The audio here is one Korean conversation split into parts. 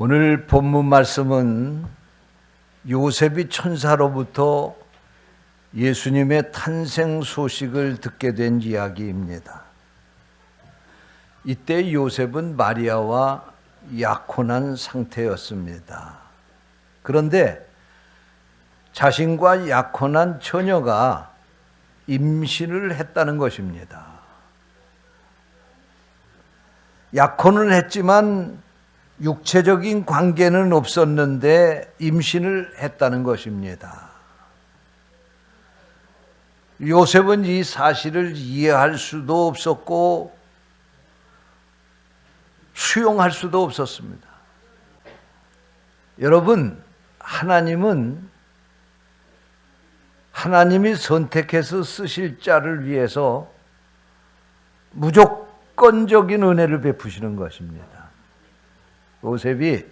오늘 본문 말씀은 요셉이 천사로부터 예수님의 탄생 소식을 듣게 된 이야기입니다. 이때 요셉은 마리아와 약혼한 상태였습니다. 그런데 자신과 약혼한 처녀가 임신을 했다는 것입니다. 약혼을 했지만 육체적인 관계는 없었는데 임신을 했다는 것입니다. 요셉은 이 사실을 이해할 수도 없었고 수용할 수도 없었습니다. 여러분, 하나님이 선택해서 쓰실 자를 위해서 무조건적인 은혜를 베푸시는 것입니다. 요셉이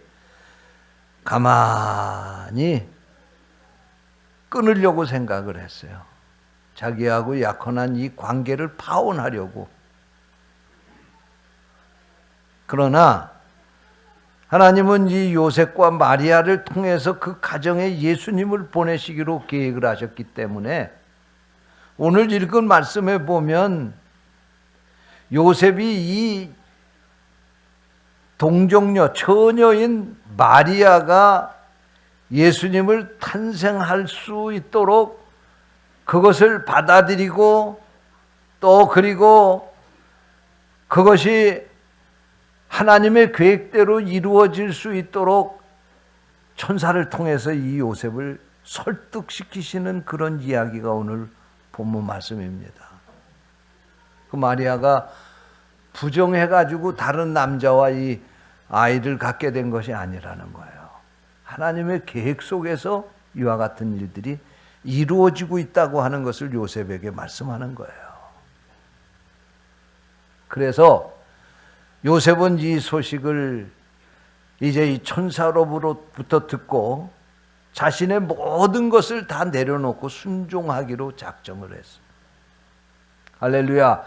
가만히 끊으려고 생각을 했어요. 자기하고 약혼한 이 관계를 파혼하려고. 그러나 하나님은 이 요셉과 마리아를 통해서 그 가정에 예수님을 보내시기로 계획을 하셨기 때문에 오늘 읽은 말씀에 보면 요셉이 이 동정녀, 처녀인 마리아가 예수님을 탄생할 수 있도록 그것을 받아들이고 또 그리고 그것이 하나님의 계획대로 이루어질 수 있도록 천사를 통해서 이 요셉을 설득시키시는 그런 이야기가 오늘 본문 말씀입니다. 그 마리아가 부정해가지고 다른 남자와 이 아이를 갖게 된 것이 아니라는 거예요. 하나님의 계획 속에서 이와 같은 일들이 이루어지고 있다고 하는 것을 요셉에게 말씀하는 거예요. 그래서 요셉은 이 소식을 이제 이 천사로부터 듣고 자신의 모든 것을 다 내려놓고 순종하기로 작정을 했습니다. 할렐루야.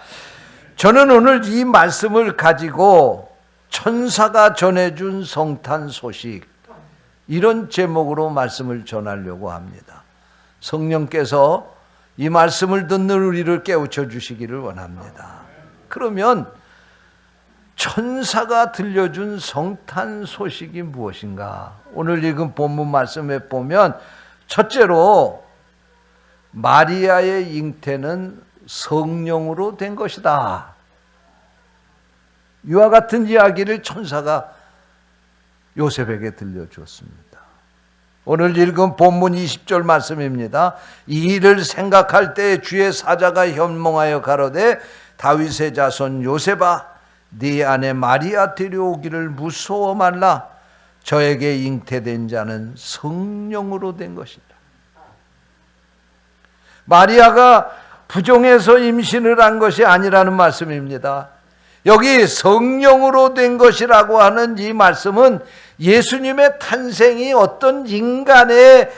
저는 오늘 이 말씀을 가지고 천사가 전해준 성탄 소식, 이런 제목으로 말씀을 전하려고 합니다. 성령께서 이 말씀을 듣는 우리를 깨우쳐 주시기를 원합니다. 그러면 천사가 들려준 성탄 소식이 무엇인가? 오늘 읽은 본문 말씀에 보면 첫째로 마리아의 잉태는 성령으로 된 것이다. 이와 같은 이야기를 천사가 요셉에게 들려주었습니다. 오늘 읽은 본문 20절 말씀입니다. 이 일을 생각할 때 주의 사자가 현몽하여 가로되 다윗의 자손 요셉아, 네 아내 마리아 데려오기를 무서워 말라. 저에게 잉태된 자는 성령으로 된 것이다. 마리아가 부정해서 임신을 한 것이 아니라는 말씀입니다. 여기 성령으로 된 것이라고 하는 이 말씀은 예수님의 탄생이 어떤 인간의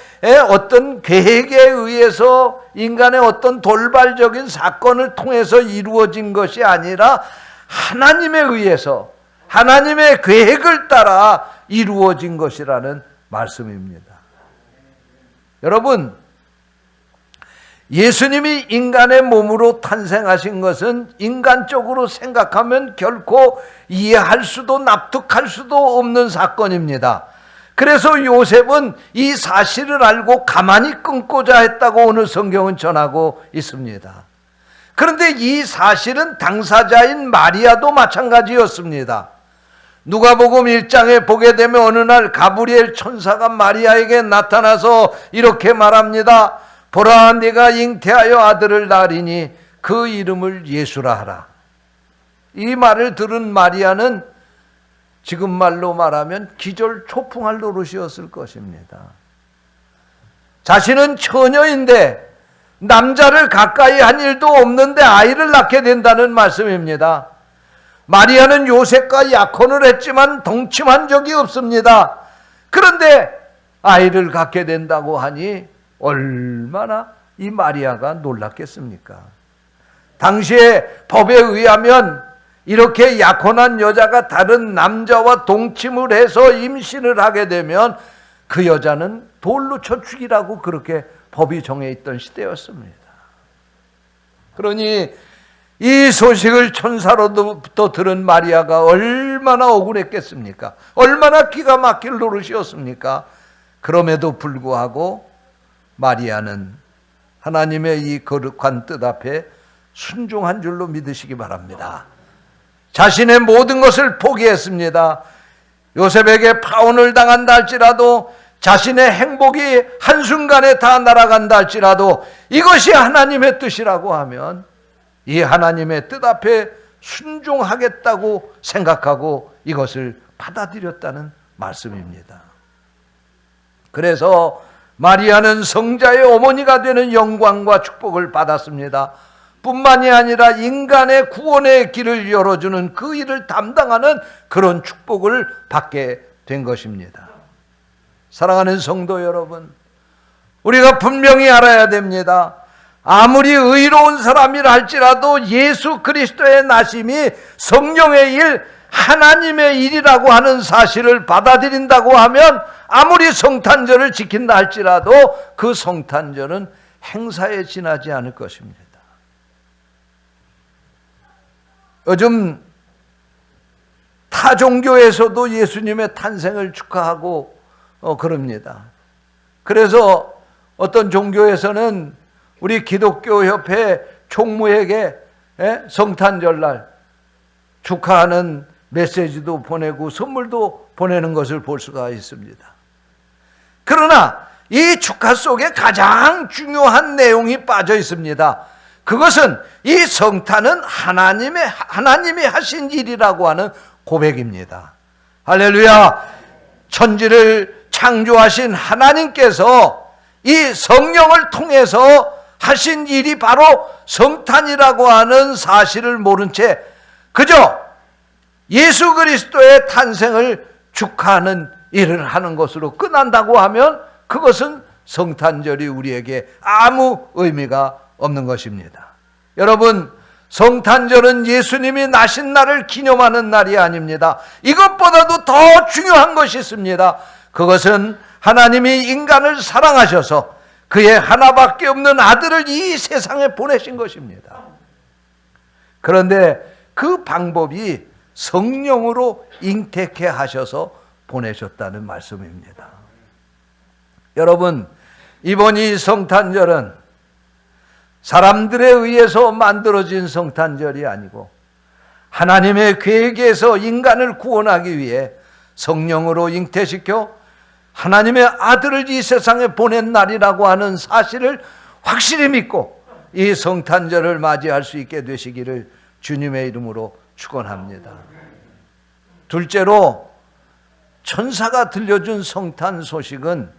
어떤 계획에 의해서 인간의 어떤 돌발적인 사건을 통해서 이루어진 것이 아니라 하나님에 의해서 하나님의 계획을 따라 이루어진 것이라는 말씀입니다. 여러분, 예수님이 인간의 몸으로 탄생하신 것은 인간적으로 생각하면 결코 이해할 수도 납득할 수도 없는 사건입니다. 그래서 요셉은 이 사실을 알고 가만히 끊고자 했다고 오늘 성경은 전하고 있습니다. 그런데 이 사실은 당사자인 마리아도 마찬가지였습니다. 누가복음 1장에 보게 되면 어느 날 가브리엘 천사가 마리아에게 나타나서 이렇게 말합니다. 보라, 네가 잉태하여 아들을 낳으리니 그 이름을 예수라 하라. 이 말을 들은 마리아는 지금 말로 말하면 기절초풍할 노릇이었을 것입니다. 자신은 처녀인데 남자를 가까이 한 일도 없는데 아이를 낳게 된다는 말씀입니다. 마리아는 요셉과 약혼을 했지만 동침한 적이 없습니다. 그런데 아이를 갖게 된다고 하니 얼마나 이 마리아가 놀랐겠습니까? 당시에 법에 의하면 이렇게 약혼한 여자가 다른 남자와 동침을 해서 임신을 하게 되면 그 여자는 돌로 쳐 죽이라고 그렇게 법이 정해 있던 시대였습니다. 그러니 이 소식을 천사로부터 들은 마리아가 얼마나 억울했겠습니까? 얼마나 기가 막힐 노릇이었습니까? 그럼에도 불구하고 마리아는 하나님의 이 거룩한 뜻 앞에 순종한 줄로 믿으시기 바랍니다. 자신의 모든 것을 포기했습니다. 요셉에게 파혼을 당한다 할지라도, 자신의 행복이 한순간에 다 날아간다 할지라도 이것이 하나님의 뜻이라고 하면 이 하나님의 뜻 앞에 순종하겠다고 생각하고 이것을 받아들였다는 말씀입니다. 그래서 마리아는 성자의 어머니가 되는 영광과 축복을 받았습니다. 뿐만이 아니라 인간의 구원의 길을 열어주는 그 일을 담당하는 그런 축복을 받게 된 것입니다. 사랑하는 성도 여러분, 우리가 분명히 알아야 됩니다. 아무리 의로운 사람이라 할지라도 예수 그리스도의 나심이 성령의 일, 하나님의 일이라고 하는 사실을 받아들인다고 하면 아무리 성탄절을 지킨다 할지라도 그 성탄절은 행사에 지나지 않을 것입니다. 요즘 타 종교에서도 예수님의 탄생을 축하하고 그럽니다. 그래서 어떤 종교에서는 우리 기독교 협회 총무에게 성탄절날 축하하는 메시지도 보내고 선물도 보내는 것을 볼 수가 있습니다. 그러나 이 축하 속에 가장 중요한 내용이 빠져 있습니다. 그것은 이 성탄은 하나님이 하신 일이라고 하는 고백입니다. 할렐루야! 천지를 창조하신 하나님께서 이 성령을 통해서 하신 일이 바로 성탄이라고 하는 사실을 모른 채 그저 예수 그리스도의 탄생을 축하하는 일을 하는 것으로 끝난다고 하면 그것은 성탄절이 우리에게 아무 의미가 없는 것입니다. 여러분, 성탄절은 예수님이 나신 날을 기념하는 날이 아닙니다. 이것보다도 더 중요한 것이 있습니다. 그것은 하나님이 인간을 사랑하셔서 그의 하나밖에 없는 아들을 이 세상에 보내신 것입니다. 그런데 그 방법이 성령으로 잉태케 하셔서 보내셨다는 말씀입니다. 여러분, 이번 이 성탄절은 사람들에 의해서 만들어진 성탄절이 아니고 하나님의 계획에서 인간을 구원하기 위해 성령으로 잉태시켜 하나님의 아들을 이 세상에 보낸 날이라고 하는 사실을 확실히 믿고 이 성탄절을 맞이할 수 있게 되시기를 주님의 이름으로 축원합니다. 둘째로, 천사가 들려준 성탄 소식은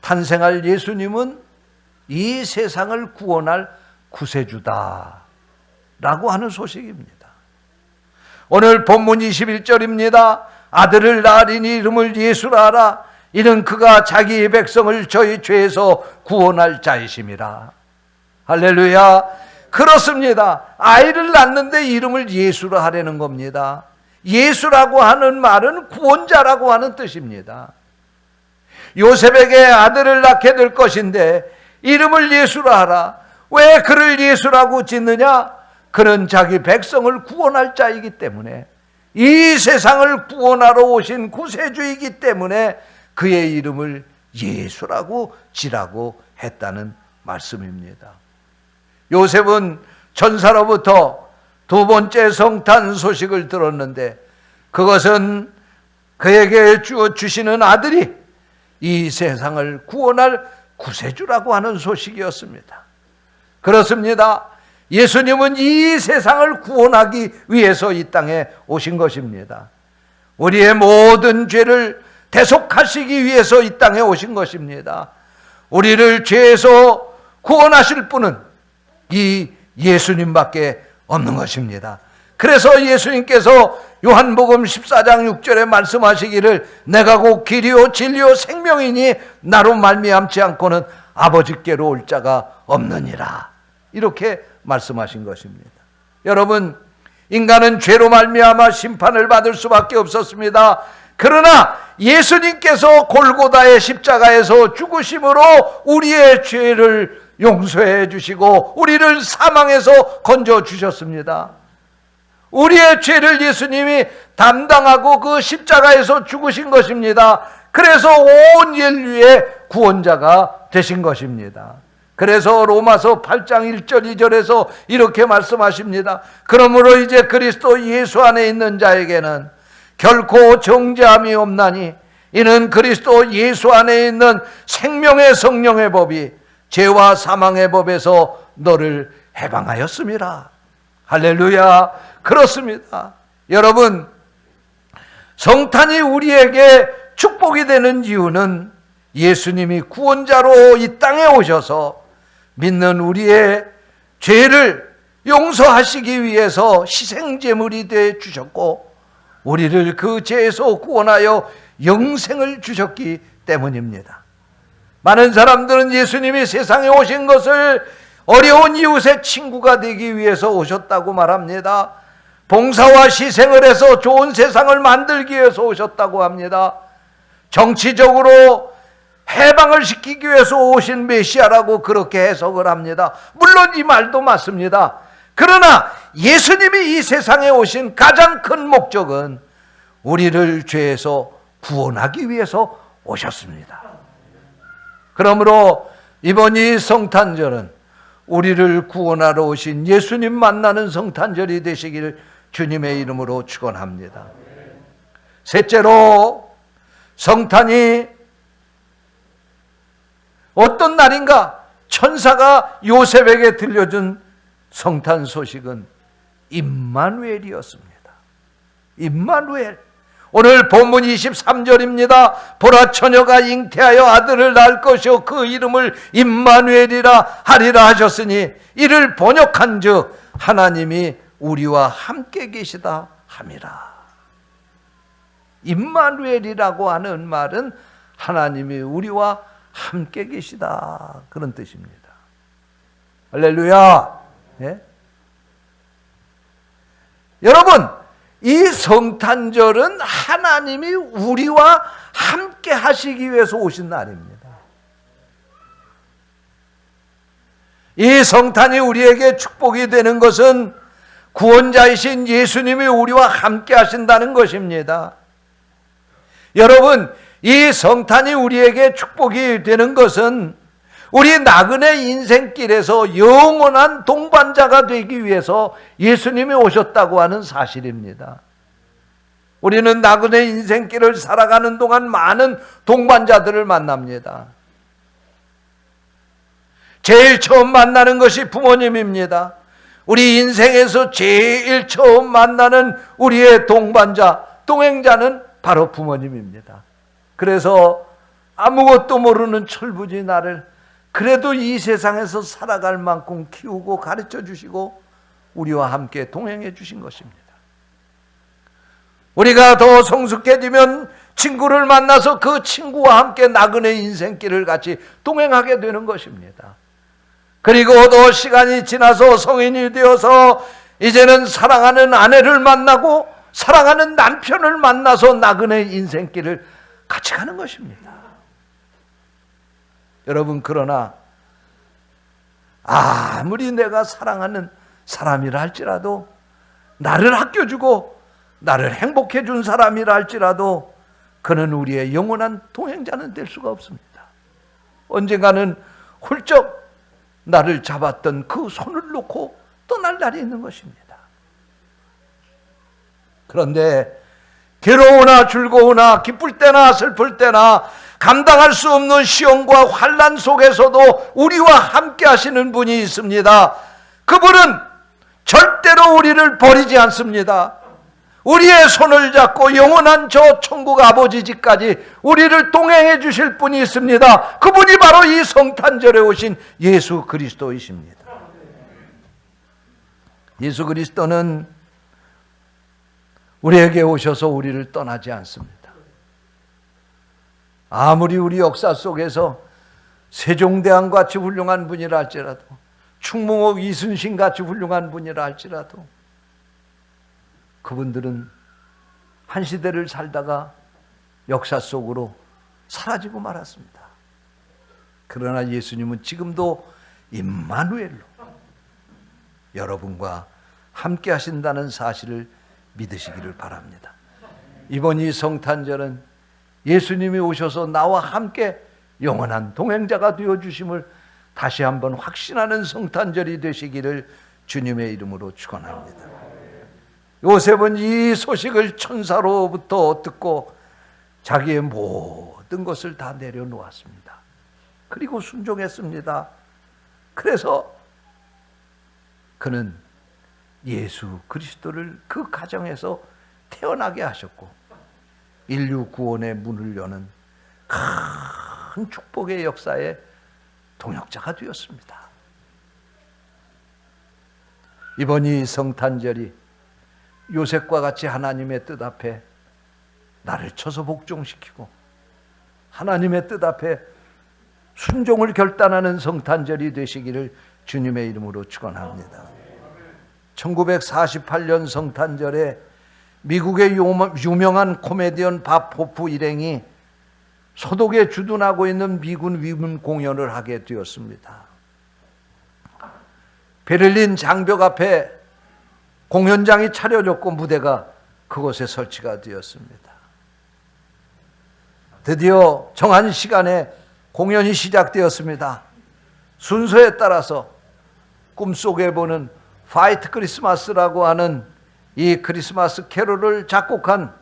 탄생할 예수님은 이 세상을 구원할 구세주다 라고 하는 소식입니다. 오늘 본문 21절입니다. 아들을 낳으리니 이름을 예수라 하라. 이는 그가 자기의 백성을 저희 죄에서 구원할 자이심이라. 할렐루야. 그렇습니다. 아이를 낳는데 이름을 예수라 하라는 겁니다. 예수라고 하는 말은 구원자라고 하는 뜻입니다. 요셉에게 아들을 낳게 될 것인데 이름을 예수라 하라. 왜 그를 예수라고 짓느냐? 그는 자기 백성을 구원할 자이기 때문에, 이 세상을 구원하러 오신 구세주이기 때문에 그의 이름을 예수라고 지라고 했다는 말씀입니다. 요셉은 천사로부터 두 번째 성탄 소식을 들었는데 그것은 그에게 주시는 아들이 이 세상을 구원할 구세주라고 하는 소식이었습니다. 그렇습니다. 예수님은 이 세상을 구원하기 위해서 이 땅에 오신 것입니다. 우리의 모든 죄를 대속하시기 위해서 이 땅에 오신 것입니다. 우리를 죄에서 구원하실 분은 이 예수님밖에 없는 것입니다. 그래서 예수님께서 요한복음 14장 6절에 말씀하시기를 내가 곧 길이요 진리요 생명이니 나로 말미암지 않고는 아버지께로 올 자가 없느니라, 이렇게 말씀하신 것입니다. 여러분, 인간은 죄로 말미암아 심판을 받을 수밖에 없었습니다. 그러나 예수님께서 골고다의 십자가에서 죽으심으로 우리의 죄를 용서해 주시고 우리를 사망에서 건져 주셨습니다. 우리의 죄를 예수님이 담당하고 그 십자가에서 죽으신 것입니다. 그래서 온 인류의 구원자가 되신 것입니다. 그래서 로마서 8장 1절 2절에서 이렇게 말씀하십니다. 그러므로 이제 그리스도 예수 안에 있는 자에게는 결코 정죄함이 없나니 이는 그리스도 예수 안에 있는 생명의 성령의 법이 죄와 사망의 법에서 너를 해방하였음이라. 할렐루야. 그렇습니다. 여러분, 성탄이 우리에게 축복이 되는 이유는 예수님이 구원자로 이 땅에 오셔서 믿는 우리의 죄를 용서하시기 위해서 희생제물이 되어 주셨고 우리를 그 죄에서 구원하여 영생을 주셨기 때문입니다. 많은 사람들은 예수님이 세상에 오신 것을 어려운 이웃의 친구가 되기 위해서 오셨다고 말합니다. 봉사와 희생을 해서 좋은 세상을 만들기 위해서 오셨다고 합니다. 정치적으로 해방을 시키기 위해서 오신 메시아라고 그렇게 해석을 합니다. 물론 이 말도 맞습니다. 그러나 예수님이 이 세상에 오신 가장 큰 목적은 우리를 죄에서 구원하기 위해서 오셨습니다. 그러므로 이번 이 성탄절은 우리를 구원하러 오신 예수님 만나는 성탄절이 되시기를 주님의 이름으로 축원합니다. 셋째로, 성탄이 어떤 날인가? 천사가 요셉에게 들려준 성탄 소식은 임마누엘이었습니다. 임마누엘. 오늘 본문 23절입니다. 보라, 처녀가 잉태하여 아들을 낳을 것이요 그 이름을 임마누엘이라 하리라 하셨으니 이를 번역한즉 하나님이 우리와 함께 계시다 함이라. 임마누엘이라고 하는 말은 하나님이 우리와 함께 계시다, 그런 뜻입니다. 할렐루야. 예? 여러분, 이 성탄절은 하나님이 우리와 함께 하시기 위해서 오신 날입니다. 이 성탄이 우리에게 축복이 되는 것은 구원자이신 예수님이 우리와 함께 하신다는 것입니다. 여러분, 이 성탄이 우리에게 축복이 되는 것은 우리 나그네 인생길에서 영원한 동반자가 되기 위해서 예수님이 오셨다고 하는 사실입니다. 우리는 나그네 인생길을 살아가는 동안 많은 동반자들을 만납니다. 제일 처음 만나는 것이 부모님입니다. 우리 인생에서 제일 처음 만나는 우리의 동반자, 동행자는 바로 부모님입니다. 그래서 아무것도 모르는 철부지 나를 그래도 이 세상에서 살아갈 만큼 키우고 가르쳐 주시고 우리와 함께 동행해 주신 것입니다. 우리가 더 성숙해지면 친구를 만나서 그 친구와 함께 나그네 인생길을 같이 동행하게 되는 것입니다. 그리고 더 시간이 지나서 성인이 되어서 이제는 사랑하는 아내를 만나고 사랑하는 남편을 만나서 나그네 인생길을 같이 가는 것입니다. 여러분, 그러나 아무리 내가 사랑하는 사람이라 할지라도, 나를 아껴주고 나를 행복해 준 사람이라 할지라도 그는 우리의 영원한 동행자는 될 수가 없습니다. 언젠가는 훌쩍 나를 잡았던 그 손을 놓고 떠날 날이 있는 것입니다. 그런데 괴로우나 즐거우나 기쁠 때나 슬플 때나 감당할 수 없는 시험과 환난 속에서도 우리와 함께 하시는 분이 있습니다. 그분은 절대로 우리를 버리지 않습니다. 우리의 손을 잡고 영원한 저 천국 아버지 집까지 우리를 동행해 주실 분이 있습니다. 그분이 바로 이 성탄절에 오신 예수 그리스도이십니다. 예수 그리스도는 우리에게 오셔서 우리를 떠나지 않습니다. 아무리 우리 역사 속에서 세종대왕 같이 훌륭한 분이라 할지라도, 충무옥 이순신 같이 훌륭한 분이라 할지라도, 그분들은 한 시대를 살다가 역사 속으로 사라지고 말았습니다. 그러나 예수님은 지금도 임마누엘로 여러분과 함께 하신다는 사실을 믿으시기를 바랍니다. 이번 이 성탄절은 예수님이 오셔서 나와 함께 영원한 동행자가 되어주심을 다시 한번 확신하는 성탄절이 되시기를 주님의 이름으로 축원합니다. 요셉은 이 소식을 천사로부터 듣고 자기의 모든 것을 다 내려놓았습니다. 그리고 순종했습니다. 그래서 그는 예수 그리스도를 그 가정에서 태어나게 하셨고 인류 구원의 문을 여는 큰 축복의 역사의 동역자가 되었습니다. 이번 이 성탄절이 요셉과 같이 하나님의 뜻 앞에 나를 쳐서 복종시키고 하나님의 뜻 앞에 순종을 결단하는 성탄절이 되시기를 주님의 이름으로 축원합니다. 1948년 성탄절에 미국의 유명한 코미디언 밥 호프 일행이 소독에 주둔하고 있는 미군 위문 공연을 하게 되었습니다. 베를린 장벽 앞에 공연장이 차려졌고 무대가 그곳에 설치가 되었습니다. 드디어 정한 시간에 공연이 시작되었습니다. 순서에 따라서 꿈속에 보는 화이트 크리스마스라고 하는 이 크리스마스 캐롤을 작곡한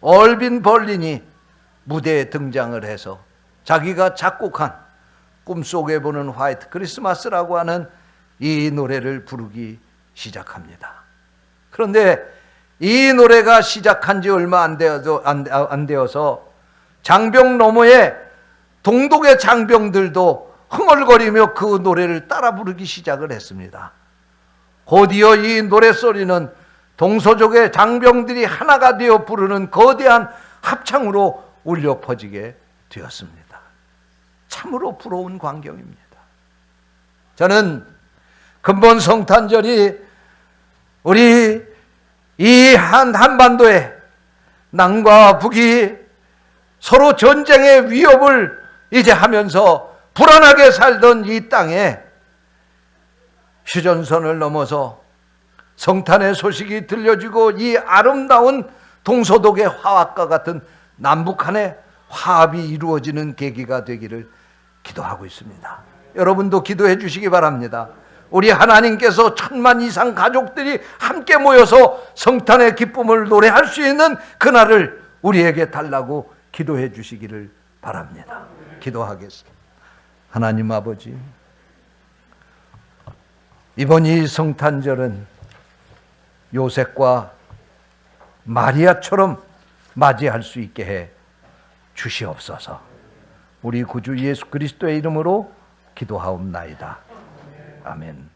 얼빈 벌린이 무대에 등장을 해서 자기가 작곡한 꿈속에 보는 화이트 크리스마스라고 하는 이 노래를 부르기 시작합니다. 그런데 이 노래가 시작한 지 얼마 안 되어서 장벽 너머에 동독의 장병들도 흥얼거리며 그 노래를 따라 부르기 시작을 했습니다. 곧이어 이 노랫소리는 동서족의 장병들이 하나가 되어 부르는 거대한 합창으로 울려 퍼지게 되었습니다. 참으로 부러운 광경입니다. 저는 근본 성탄절이 우리 이 한반도에 남과 북이 서로 전쟁의 위협을 이제 하면서 불안하게 살던 이 땅에 휴전선을 넘어서 성탄의 소식이 들려지고 이 아름다운 동서독의 화합과 같은 남북한의 화합이 이루어지는 계기가 되기를 기도하고 있습니다. 여러분도 기도해 주시기 바랍니다. 우리 하나님께서 1000만 이상 가족들이 함께 모여서 성탄의 기쁨을 노래할 수 있는 그날을 우리에게 달라고 기도해 주시기를 바랍니다. 기도하겠습니다. 하나님 아버지, 이번 이 성탄절은 요셉과 마리아처럼 맞이할 수 있게 해 주시옵소서. 우리 구주 예수 그리스도의 이름으로 기도하옵나이다. 아멘.